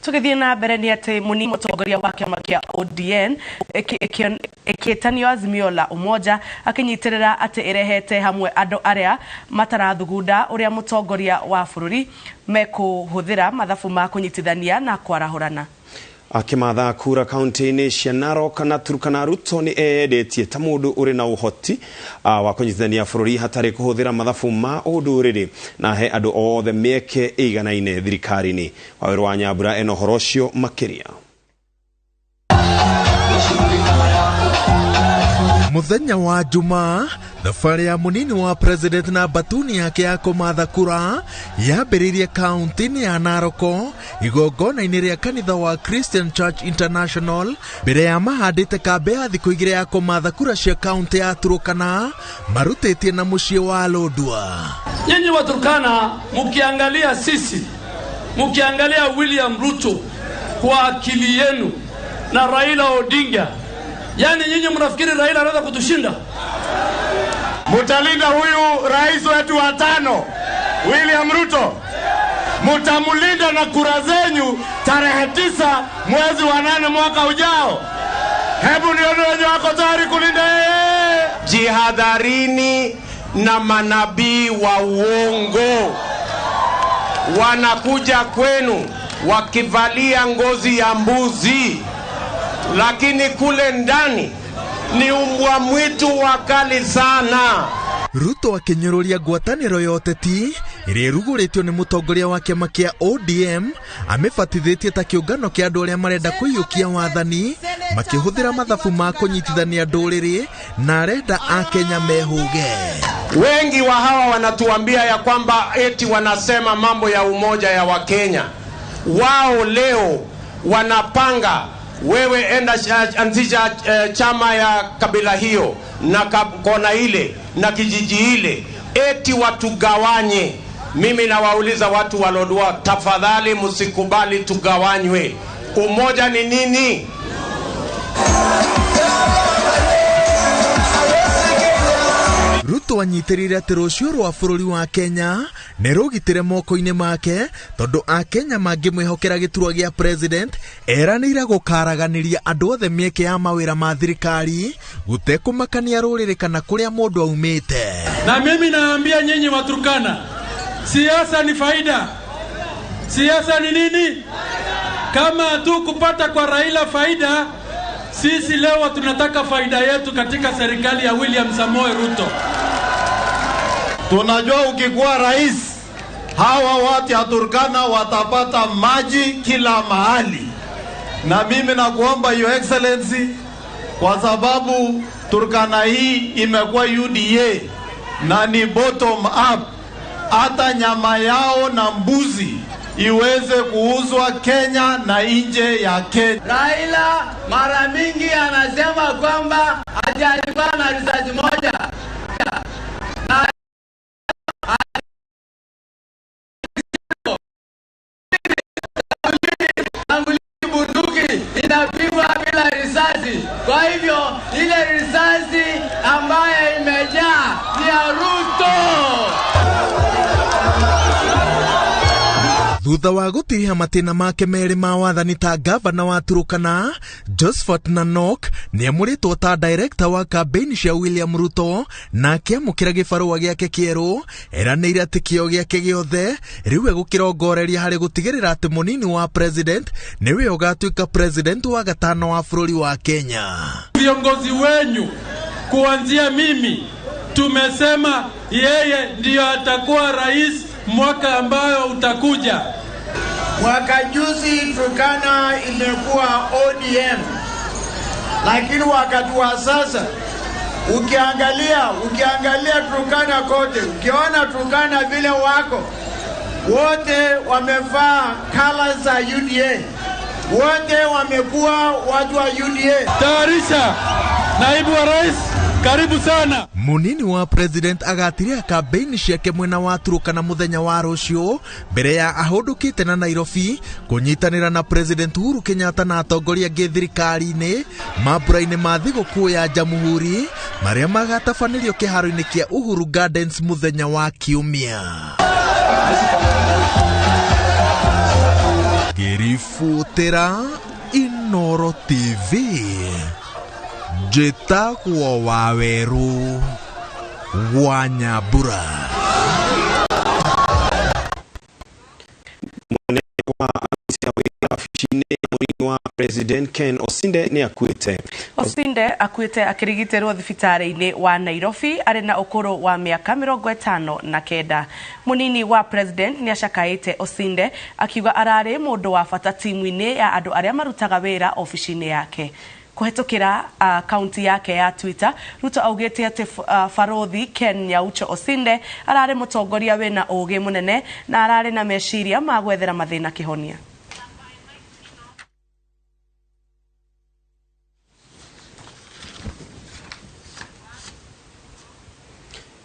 Tukithie na mbere ni ati munini mutongoria wa kiama kia ODM ekitanio azimio la umoja akinyitirira ati irehete hamwe andu aria matarathugunda uria mutongoria wa bururi mekuhuthira mathabu ma kunyitithania na kwarahurana. Akimatha kura kaunti-ini cia Narok na Turkana, Ruto ni eyedetie ta mundu uri na uhoti wa kunyitithania bururi hatari kuhuthira mathabu ma unduriri na he andu othe mieke iganaine thirikari-ini. Waweru wa Nyambura eno horocio makiria. Muthenya wa Jumaa, thabarĩ ya munini wa president na batuni yake ya kumatha kura yambĩrĩirie kaunti-inĩ ya Narok igongona-inĩ rĩa kanitha wa Christian Church International mbere ya mahandĩte kambe ya thikũ igĩrĩ ya kumatha kura cia kaunti ya Turkana marutĩtie na mũciĩ wa Lodwar. Nyinyi wa Turkana mukiangalia sisi, mukiangalia William Ruto kwa akili yenu na Raila Odinga, yani nyinyi mnafikiri Raila anaweza kutushinda? Mutalinda huyu rais wetu wa tano William Ruto, mutamulinda na kura zenyu tarehe 9 mwezi wa 8 mwaka ujao. Hebu nione wenye wako tayari kulinda yeye. Jihadharini na manabii wa uongo, wanakuja kwenu wakivalia ngozi ya mbuzi, lakini kule ndani ni umbwa mwitu wakali sana. Ruto akinyururia ngwatanĩro ya ũteti ĩrĩa ĩrugũrĩtio nĩ mũtongoria wa kĩama kĩa ODM amebatithĩtie ta kĩũngano kĩa andũ arĩa marenda kũiyũkia wathani makĩhũthĩra mathabu ma kũnyitithania ndũrĩrĩ na arenda Akenya mehũge. Wengi wa hawa wanatuambia ya kwamba eti wanasema mambo ya umoja ya Wakenya. Wao leo wanapanga wewe enda anzisha chama ya kabila hiyo na kona ile na kijiji ile, eti watugawanye. Mimi nawauliza watu wa Lodwar, tafadhali msikubali tugawanywe. Umoja ni nini? Ruto anyitirire ati rucio rwa bururi wa Kenya ne rugitire moko-ini make tondu Akenya mangimwihokera giturwa gia president eranira gukaraganiria andu othe mieke ya mawira ma thirikari gutekumakania ruriri kana kuria mundu aumite. Na mimi naambia nyinyi wa Turkana, siasa ni faida. Siasa ni nini? Kama tu kupata kwa Raila faida, sisi leo tunataka faida yetu katika serikali ya William Samoei Ruto. Tunajua ukikuwa rais, hawa watu ya Turkana watapata maji kila mahali. Na mimi nakuomba Your Excellency, kwa sababu Turkana hii imekuwa UDA na ni bottom up, hata nyama yao na mbuzi iweze kuuzwa Kenya na nje ya Kenya. Raila mara mingi anasema kwamba alikuwa na risasi moja. Bunduki inapigwa bila risasi. Kwa hivyo ile risasi ambayo imejaa ni ya Ruto. Thutha wa gutiriha matĩna make merĩ ma wathani ta gavana wa Turkana, Josephat Nanok nĩ amũrĩtwo ta director wa campaign cia William Ruto na akĩamũkĩra gĩbarũa gĩake kĩerũ, eranĩire atĩ kĩo gĩake gĩothe rĩu egũkĩrongoreria harĩ gũtigĩrĩra atĩ mũnini wa president nĩwe ũgatuĩka president wa gatano wa bũrũri wa Kenya. Viongozi wenyu kuanzia mimi tumesema yeye ndiyo atakuwa rais mwaka ambayo utakuja. Mwaka juzi Turkana ilikuwa ODM, lakini wakati wa sasa ukiangalia Turkana kote, ukiona Turkana vile wako wote wamevaa colors za UDA, wote wamekuwa watu wa UDA. Tayarisha naibu wa rais, karibu sana. Munini wa president agatiria campaign ciake mwena wa Turkana muthenya wa rucio mbere ya ahundukite na Nairobi kunyitanira na president Uhuru Kenyatta na atongoria angĩ thirikari-ini mambura-ini ma thigũkũ ya Jamhuri maria magatabanĩrio kĩharo-inĩ kĩa Uhuru Gardens muthenya wa Kiumia. ngiributira Inooro TV njĩtagwo Waweru wa Nyambura. Wa President Ken Osinde ni akuite. Osinde akuite akirigiterwo thibitari-ini wa Nairobi ari na ukuru wa miaka 59. Munini wa President ni acakaite Osinde akiuga arari mundu wa bata timu-ini ya andu aria marutaga wira ofici-ini yake. Kuhetukira akaunti yake ya Twitter, Ruto augite ati Farothi Ken Nyaucho Osinde arari mutongoria wina ugi munene na arari na meciria ma gwethera mathina kihonia.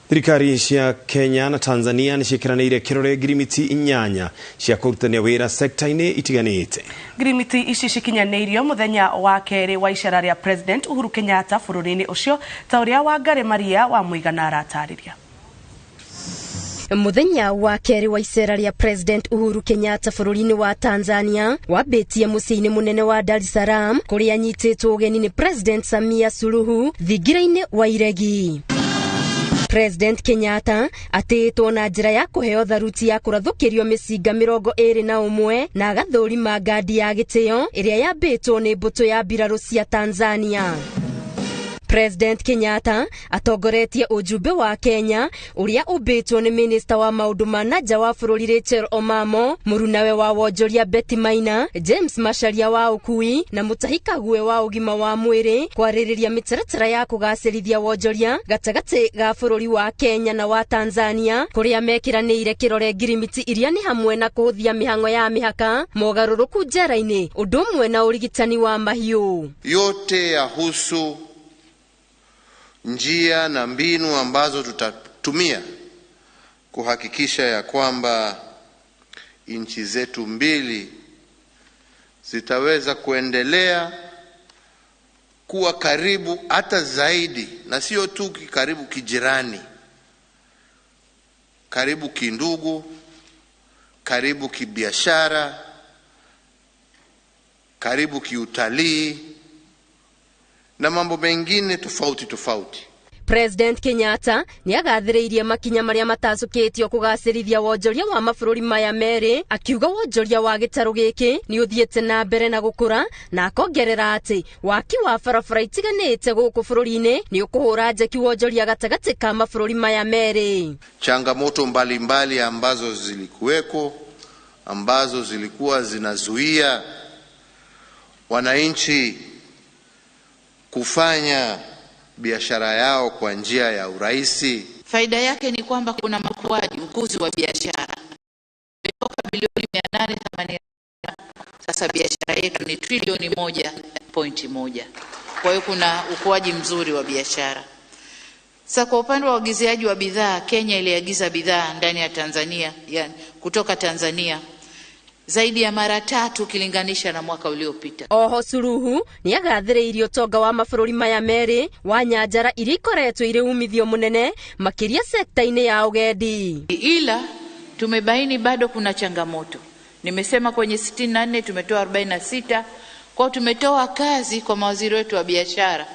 Thirikari cia Kenya na Tanzania nishikiranire kirore girimiti 8 cia kurutania wira sekta-ini itiganite. Girimiti ici cikinyaneirio muthenya wa keri wa icera ria President Uhuru Kenyatta bururi-ini ucio ta uria Wangari Maria wa Muigana aratariria. Muthenya wa keri wa icera ria President Uhuru Kenyatta bururi-ini wa Tanzania wabetie muciĩ-ini munene wa Dar es Salaam kuria anyitĩtwo ugeni ni President Samia Suluhu thingira-ini wa iregi. President Kenyatta atĩtwo na njĩra ya kũheo tharuti ya kũrathũkĩrio mĩcinga 21 na agathũrima ngandi ya gĩtĩo ĩrĩa yambĩtwo nĩ mbũtũ ya mbirarũ cia Tanzania. President Kenyatta atongoretie ujumbe wa Kenya uria ubĩtwo nĩ Minister wa maundu ma nja wa bũrũri Rachel Omamo, mũrunawe wa wonjoria Betty Maina, James Macharia wa ukui na Mutahi Kagwe wa ugima wa mwĩrĩ kwarĩrĩria mĩtaratara ya kũgacĩrithia wonjoria gatagatĩ ga bũrũri wa Kenya na wa Tanzania kuria mekiranĩire kirore ngirimiti iria ni hamwe na kũhũthia mĩhang'o ya mĩhaka, mogarũrũku njera-inĩ, ũndũ ũmwe na ũrigitani wa mahiũ. Yote yahusu njia na mbinu ambazo tutatumia kuhakikisha ya kwamba nchi zetu mbili zitaweza kuendelea kuwa karibu hata zaidi, na sio tu karibu kijirani, karibu kindugu, karibu kibiashara, karibu kiutalii na mambo mengine tofauti. President Kenyatta ni agathĩrĩirie makinya maria matacũkĩtio kũgacĩrithia wonjoria wa mabũrũri maya merĩ, akiuga wonjoria wa gĩtarũ gĩkĩ ni ũthiĩte na mbere na gũkũra, na akongerera atĩ waki wa barabara itiganĩte gũkũ bũrũri-inĩ ni ũkũhũra njeki wonjoria gatagatĩ ka mabũrũri maya merĩ. Changamoto mbalimbali ambazo zilikuweko, ambazo zilikuwa zinazuia wananchi kufanya biashara yao kwa njia ya urahisi. Faida yake ni kwamba kuna ukuzi wa biashara. Kutoka bilioni 880 sasa biashara yetu ni trilioni 1.1. Kwa hiyo kuna ukuaji mzuri wa biashara. Sasa kwa upande wa uagizaji wa bidhaa, Kenya iliagiza bidhaa ndani ya Tanzania, kutoka Tanzania zaidi ya mara 3 ukilinganisha na mwaka uliopita. Oho Suluhu ni agathĩrĩirie ũtonga wa mabũrũri maya merĩ wa nyanjara iria ikoretwo irĩ umithio munene makiria sekta-inĩ ya ugendi. Ila tumebaini bado kuna changamoto. Nimesema kwenye 64 tumetoa 46, kwa tumetoa kazi kwa mawaziri wetu wa biashara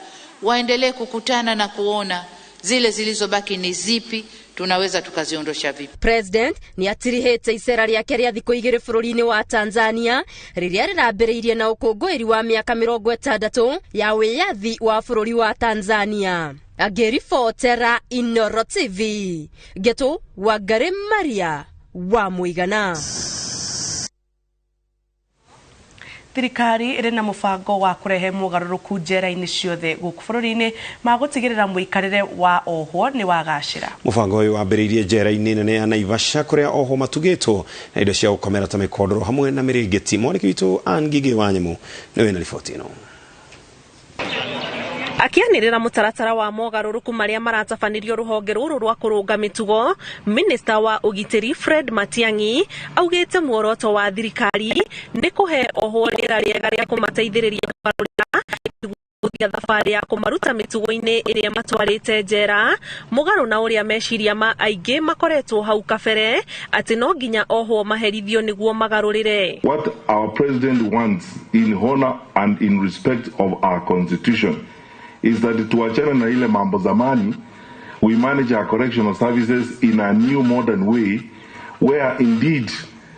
waendelee kukutana na kuona zile zilizobaki ni zipi, tunaweza tukaziondosha vipi. President ni atirihete icera riake ria thikũ 2 bũrũri-inĩ wa Tanzania rĩrĩa rĩrambĩrĩirie na ũkũngũĩri wa miaka 60 ya wĩyathi wa bũrũri wa Tanzania. Agĩribotera Inooro TV, Geto Wangari Maria wa Muigana. Thirikari ĩrĩ na mũbango wa kũrehe mũgarũrũku njera-inĩ ciothe gũkũ bũrũri-inĩ ma gũtigĩrĩra mũikarĩre wa ohwo nĩ wagacĩra. Mũbango ũyũ wambĩrĩirie njera-inĩ nene ya Naivasha kũrĩa ohwo matugĩtwo na indo cia gũkomera ta mĩkondoro hamwe na mĩrĩngĩti. Mwandĩki witũ Angige Wanyamũ nĩwe na riboti ĩno. Akianĩrĩra mũtaratara wa mogarũrũku marĩa maratabanirio rũhonge rũrũ rwa kũrũnga mĩtugo, Minister wa ũgitĩri Fred Matiang'i augĩte muoroto wa thirikari nĩ kũhe ohwo rĩera rĩega rĩa kũmateithĩrĩria kũgarũrĩra kwambĩrĩria thabarĩ ya kũmaruta mĩtugo-inĩ ĩrĩa matwarĩte njera mũgarũ na ũrĩa meciria ma aingĩ makoretwo hau kabere atĩ no nginya ohwo maherithio nĩguo magarũrĩre. What our president wants in honor and in respect of our constitution is that tuachane na ile mambo zamani, we manage our correctional services in a new modern way where indeed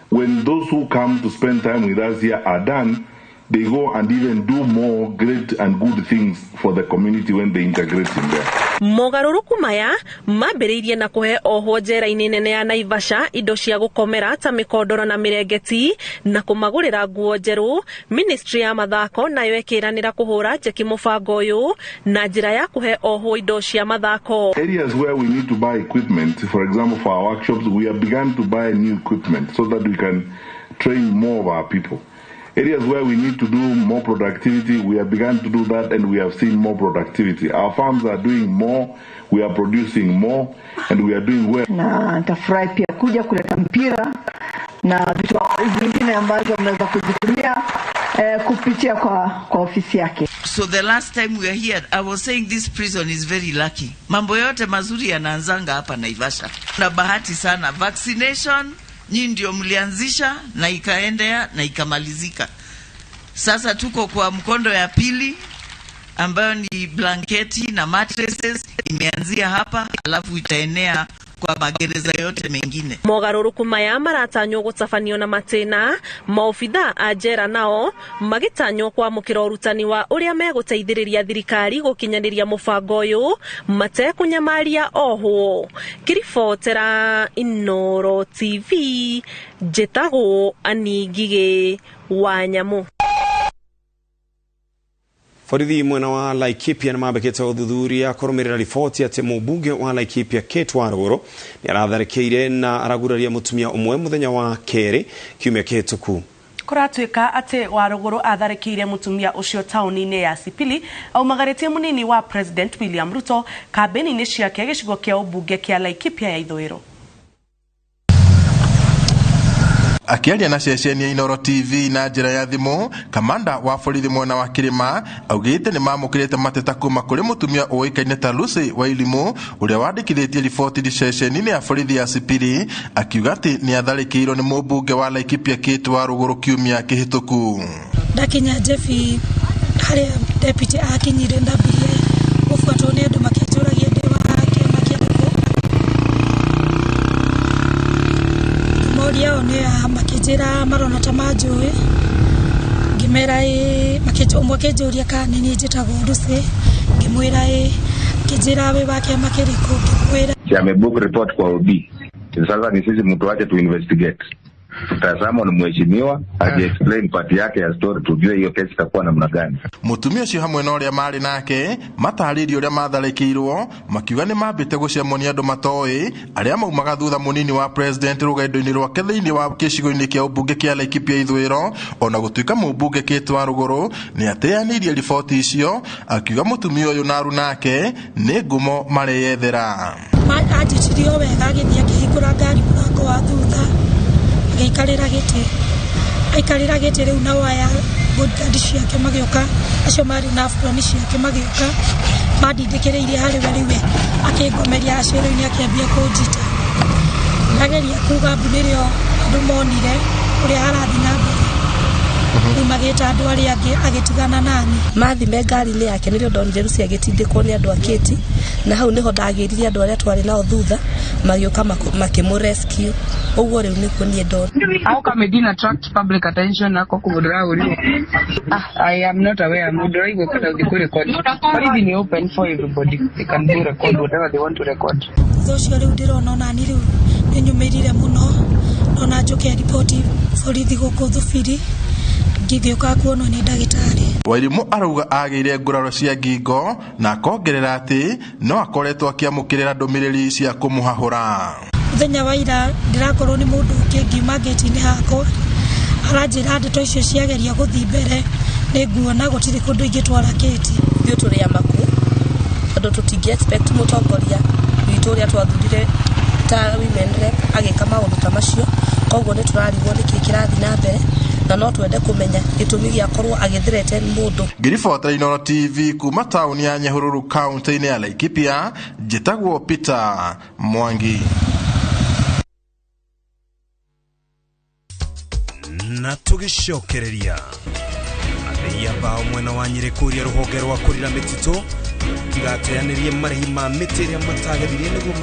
when those who come to spend time with us here are done, they go and even do more great and good things for the community when they integrate in there. Mogaruruku maya mambĩrĩirie na kũhe ohwo njera-inĩ nene ya Naivasha indo cia gũkomera ta mĩkondoro na mĩrengeti na kũmagũrĩra nguo njerũ. Ministry ya mathako nayo ĩkĩranĩra kũhũra njeki mũbango ũyũ na njĩra ya kũhe ohwo indo cia mathako. Areas where we need to buy equipment, for example for our workshops, we have begun to buy new equipment so that we can train more of our people. Areas where we need to do more productivity, we have begun to do that and we have seen more productivity. Our farms are doing more, we are producing more and we are doing well. Na nitafurahi pia kuja kuleta mpira na vitu vingine ambazo mnaweza kuzitumia kupitia kwa ofisi yake. So the last time we were here, I was saying this prison is very lucky. Mambo yote mazuri yanaanzanga hapa Naivasha. Na bahati sana, vaccination nyinyi ndio mlianzisha na ikaendea na ikamalizika. Sasa tuko kwa mkondo ya pili ambayo ni blanketi na mattresses, imeanzia hapa alafu itaenea kwa magereza yote mengine. Mogaruruku maya maratanywo gũtabanio na matĩna, maobitha a njera nao magĩtanywo kwamũkĩra ũrutani wa ũrĩa megũteithĩrĩria thirikari gũkinyanĩria mũbango ũyũ matekũnyamaria ohwo. Kiribotera Inooro TV, njĩtagwo Annie Ngigĩ wa Nyamu. Borithi mwena wa Laikipia nĩmambĩkĩte ũthuthuria kũrũmĩrĩra riboti atĩ mũmbunge wa Laikipia Kate Warũgũrũ nĩaratharĩkĩire na araguraria mũtumia ũmwe mũthenya wa kerĩ kiumia kĩhĩtũku. Kũratuĩka atĩ Warũgũrũ atharĩkĩire mũtumia ũcio taũni-inĩ ya Sipili aumagarĩtie mũnini wa President William Ruto kambĩini-inĩ ciake gĩcigo kĩa ũmbunge kĩa Laikipia ya ithũĩro. Akiaria na ceceni ya Inooro TV na njĩra ya thimũ, kamanda wa borithi mwena wa Kĩrĩma augĩte nĩmamũkĩrĩte mateta kuma kũrĩ mũtumia ũĩkaine ta Lucy Wairimu ũrĩa wandĩkithĩtie riboti ceceni-inĩ ya borithi ya Sipili, akiuga atĩ nĩatharĩkĩirwo nĩ mũmbunge wa Laikipia Kate Warũgũrũ kiumia kĩhĩtũku. Ndakinya Jeffi harĩa deputy akinyire ndambire gũbuatwo nĩ andũ makĩtũragia ndĩ wa kĩama kĩa moria one makĩnjĩra marona ta manjũĩ ngĩmera ũmwe akĩnjũria kana nĩ njĩtagwo Lucy ngĩmwĩra kĩnjĩra we wa kĩama kĩrĩkũ ngĩmwĩra amebook report kwa OB. Sasa ni sisi mtu wache tu investigate. Tutazama ni mheshimiwa explain part yake ya story tujue hiyo kesi itakuwa namna gani. Mutumia ũcio hamwe na ũrĩa marĩ nake matarĩirie ũrĩa matharĩkĩirwo makiuga nĩ mambĩte gũcemwo nĩ andũ matoĩ arĩa maumaga thutha mũnini wa president rũgendo-inĩ rwake thĩinĩ wa gĩcigo-inĩ kĩa ũmbunge kĩa Laikipia ithũĩro, ona gũtuĩka mũmbunge Kate Warũgũrũ nĩ ateanĩirie riboti icio akiuga mũtumia ũyũ na aruna ake nĩ ngumo mareyethera. Anjĩtirio wega agĩthiĩ akĩhingũra ngari mũrango wa thutha aikarĩra gĩtĩ rĩu na waya bodyguard ciake magĩũka acio marĩ na burani ciake magĩũka mandindĩkĩrĩirie harĩ we rĩu akĩngomeria acĩro-inĩ akĩambia kũnjita ndageria kuga mbu nĩrĩo andũ monire ũrĩa harathiĩ na mbere rĩu magĩta andũ arĩa angĩ agĩtigana nani mathime ngari-inĩ yake nĩrĩo ndonire Lucy agĩtindĩkwo nĩ andũ a Kate na hau nĩho ndagĩrire andũ arĩa twarĩ nao thutha magĩũka makĩmũrescue. Ũguo rĩu nĩkuo niĩ ndona. How come it didn't attract public attention ako kũmũdora ũrio? I am not aware. Mũdora igwe kada ũthikũ record. But it is open for everybody. They can do record whatever they want to record. Thũcio rĩu ndĩrona nani rĩu nĩnyũmĩrire mũno nona njoke riboti borithi gũkũ Thubiri ngĩgĩũka kuonwo nĩ ndagĩtarĩ. Wairimu arauga agĩire nguraro cia ngingo na akongerera atĩ no akoretwo akĩamũkĩrĩra ndũmĩrĩri cia kũmũhahũra. Mũthenya wa ira ndĩrakorwo nĩ mũndũ ũngĩ ngiuma gate-inĩ hakwa aranjĩra ndeto icio ciageria gũthiĩ mbere nĩ nguona gũtirĩ kũndũ ingĩtwara Kate. Ithuĩ tũrĩ amaku tondũ tũtingĩ expect mũtongoria witũ ũrĩa twathurire ta women rep agĩka maũndũ ta macio, koguo nĩ tũrarigwo nĩkĩ kĩrathiĩ na mbere na no twende kumenya gitumi gĩa korwo agithirete mundu. Ngiribota Inooro TV kuma tauni ya Nyahururu county-inĩ ya Laikipia, njĩtagwo Peter Mwangi. Na tugicokereria athia bao mwena wa Nyeri kuria ruhonge rwa kurira mitito tigateanirie marihi ma miti iria matagethire niguo